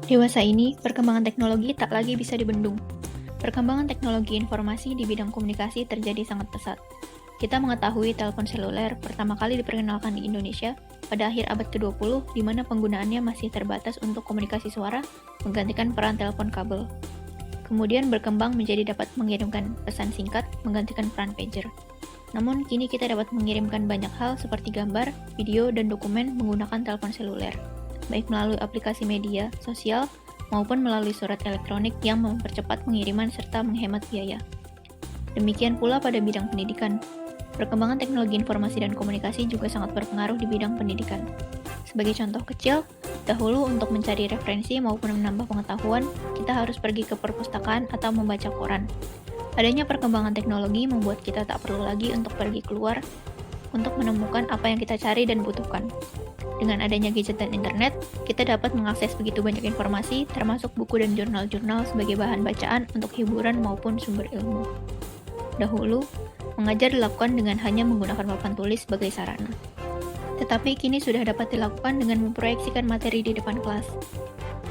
Dewasa ini, perkembangan teknologi tak lagi bisa dibendung. Perkembangan teknologi informasi di bidang komunikasi terjadi sangat pesat. Kita mengetahui telepon seluler pertama kali diperkenalkan di Indonesia pada akhir abad ke-20, di mana penggunaannya masih terbatas untuk komunikasi suara, menggantikan peran telepon kabel. Kemudian berkembang menjadi dapat mengirimkan pesan singkat, menggantikan peran pager. Namun, kini kita dapat mengirimkan banyak hal seperti gambar, video, dan dokumen menggunakan telepon seluler, baik melalui aplikasi media sosial maupun melalui surat elektronik yang mempercepat pengiriman serta menghemat biaya. Demikian pula pada bidang pendidikan. Perkembangan teknologi informasi dan komunikasi juga sangat berpengaruh di bidang pendidikan. Sebagai contoh kecil, dahulu untuk mencari referensi maupun menambah pengetahuan, kita harus pergi ke perpustakaan atau membaca koran. Adanya perkembangan teknologi membuat kita tak perlu lagi untuk pergi keluar untuk menemukan apa yang kita cari dan butuhkan. Dengan adanya gadget dan internet, kita dapat mengakses begitu banyak informasi, termasuk buku dan jurnal-jurnal sebagai bahan bacaan untuk hiburan maupun sumber ilmu. Dahulu, mengajar dilakukan dengan hanya menggunakan papan tulis sebagai sarana. Tetapi kini sudah dapat dilakukan dengan memproyeksikan materi di depan kelas.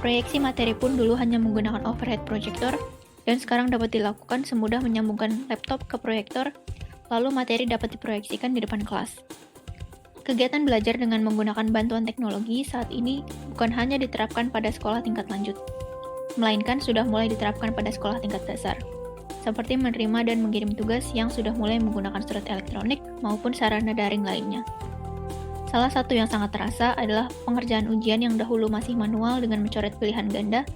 Proyeksi materi pun dulu hanya menggunakan overhead projector, dan sekarang dapat dilakukan semudah menyambungkan laptop ke proyektor, lalu materi dapat diproyeksikan di depan kelas. Kegiatan belajar dengan menggunakan bantuan teknologi saat ini bukan hanya diterapkan pada sekolah tingkat lanjut, melainkan sudah mulai diterapkan pada sekolah tingkat dasar, seperti menerima dan mengirim tugas yang sudah mulai menggunakan surat elektronik maupun sarana daring lainnya. Salah satu yang sangat terasa adalah pengerjaan ujian yang dahulu masih manual dengan mencoret pilihan ganda,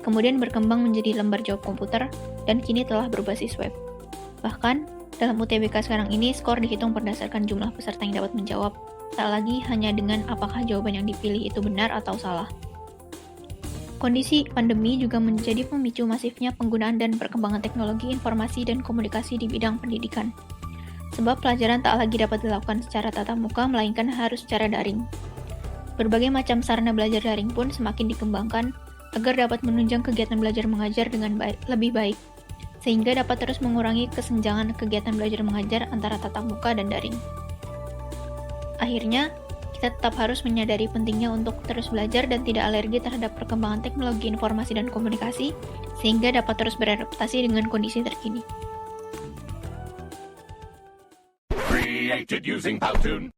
kemudian berkembang menjadi lembar jawab komputer, dan kini telah berbasis web. Bahkan, dalam UTBK sekarang ini, skor dihitung berdasarkan jumlah peserta yang dapat menjawab, tak lagi hanya dengan apakah jawaban yang dipilih itu benar atau salah. Kondisi pandemi juga menjadi pemicu masifnya penggunaan dan perkembangan teknologi informasi dan komunikasi di bidang pendidikan. Sebab pelajaran tak lagi dapat dilakukan secara tatap muka, melainkan harus secara daring. Berbagai macam sarana belajar daring pun semakin dikembangkan agar dapat menunjang kegiatan belajar mengajar dengan lebih baik, sehingga dapat terus mengurangi kesenjangan kegiatan belajar mengajar antara tatap muka dan daring. Akhirnya, kita tetap harus menyadari pentingnya untuk terus belajar dan tidak alergi terhadap perkembangan teknologi informasi dan komunikasi, sehingga dapat terus beradaptasi dengan kondisi terkini. Created using Powtoon.